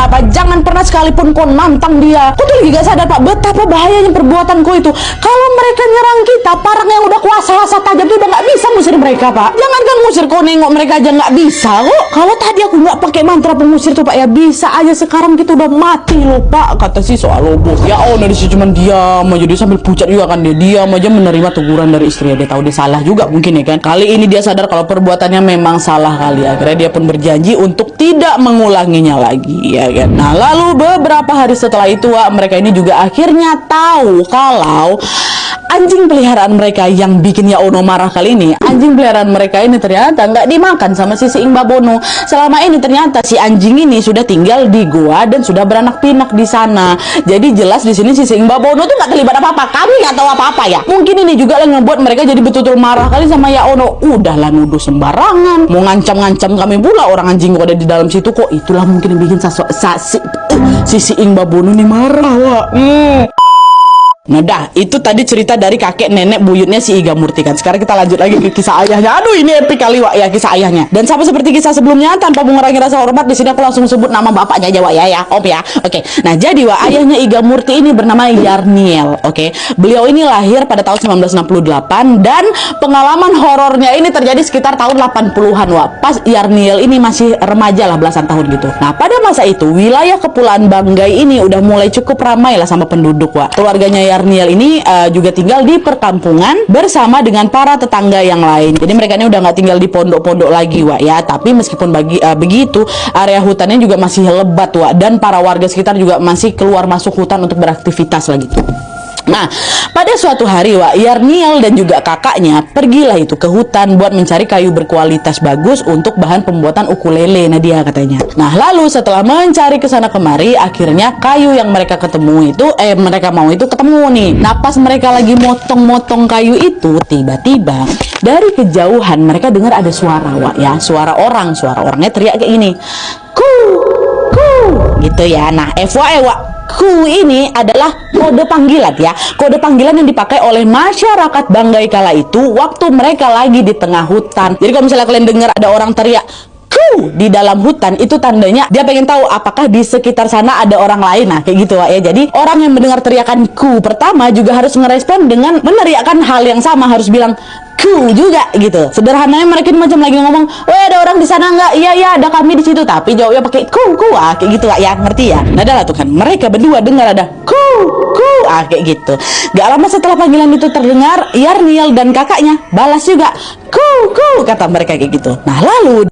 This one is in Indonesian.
apa, jangan pernah sekalipun kau nantang dia. Kau tuh lagi gak sadar Pak betapa bahayanya perbuatan kau itu. Kalau mereka nyerang kita, parang yang udah kuasa tajam tuh udah gak bisa musir mereka Pak. Jangankan musir, kau nengok mereka aja gak bisa kok. Kalau tadi aku gak pakai mantra pengusir tuh Pak ya, bisa aja sekarang kita udah mati loh Pak, kata si soal lobo. Ya dari situ cuman diam aja, dia sambil pucat juga kan, dia diam aja menerima teguran dari istrinya. Dia tahu dia salah juga mungkin ya kan. Kali ini dia sadar kalau perbuatannya memang salah kali. Akhirnya dia pun berjanji untuk tidak mengulanginya lagi ya kan. Nah lalu beberapa hari setelah itu mereka ini juga akhirnya tahu kalau anjing peliharaan mereka yang bikin Ya Ono marah kali ini, anjing peliharaan mereka ini ternyata nggak dimakan sama si Siing Babono. Selama ini ternyata si anjing ini sudah tinggal di gua dan sudah beranak pinak di sana. Jadi jelas di sini si Siing Babono tuh nggak terlibat apa-apa. Kami nggak tahu apa-apa ya. Mungkin ini juga yang ngebuat mereka jadi betul-betul marah kali sama Ya Ono. Udahlah nuduh sembarangan, mau ngancam-ngancam kami pula, orang anjing gua ada di dalam situ kok. Itulah mungkin yang bikin si Siing Babono nih marah wah. Nah dah, itu tadi cerita dari kakek nenek buyutnya si Iga Murti kan. Sekarang kita lanjut lagi ke kisah ayahnya. Aduh ini epic kali Wak ya kisah ayahnya. Dan sama seperti kisah sebelumnya, tanpa mengurangi rasa hormat, di sini aku langsung sebut nama bapaknya aja Wak ya Om ya. Oke. Nah jadi Wak, ayahnya Iga Murti ini bernama Yarniel. Oke. Beliau ini lahir pada tahun 1968 dan pengalaman horornya ini terjadi sekitar tahun 80-an Wak. Pas Yarniel ini masih remaja lah, belasan tahun gitu. Nah pada masa itu wilayah Kepulauan Banggai ini udah mulai cukup ramai lah sama penduduk Wak. Keluarganya Yarniel ini juga tinggal di perkampungan bersama dengan para tetangga yang lain. Jadi mereka ini udah nggak tinggal di pondok-pondok lagi Wak ya. Tapi meskipun begitu, area hutannya juga masih lebat Wak, dan para warga sekitar juga masih keluar masuk hutan untuk beraktivitas lah gitu. Nah, pada suatu hari Wak, Yarniel dan juga kakaknya pergilah itu ke hutan buat mencari kayu berkualitas bagus untuk bahan pembuatan ukulele Nadia katanya. Nah, lalu setelah mencari kesana kemari, akhirnya kayu yang mereka ketemu itu, mereka mau itu ketemu nih. Nah, pas mereka lagi motong-motong kayu itu, tiba-tiba dari kejauhan mereka dengar ada suara Wak ya, suara orangnya teriak kayak gini, ku, gitu ya. Nah, FYI Wak, ku ini adalah kode panggilan ya, kode panggilan yang dipakai oleh masyarakat Banggai kala itu waktu mereka lagi di tengah hutan. Jadi kalau misalnya kalian dengar ada orang teriak ku di dalam hutan, itu tandanya dia pengen tahu apakah di sekitar sana ada orang lain. Nah kayak gitu ya. Jadi orang yang mendengar teriakan ku pertama juga harus ngerespon dengan meneriakkan hal yang sama, harus bilang ku juga gitu. Sederhananya mereka macam lagi ngomong, "Weh, ada orang di sana nggak?" "Iya, ada kami di situ." Tapi jawabnya pakai ku kayak gitu lah ya, ngerti ya? Nah, adalah tuh kan mereka berdua dengar ada ku kayak gitu. Gak lama setelah panggilan itu terdengar, Yarniel dan kakaknya balas juga ku kata mereka kayak gitu. Nah, lalu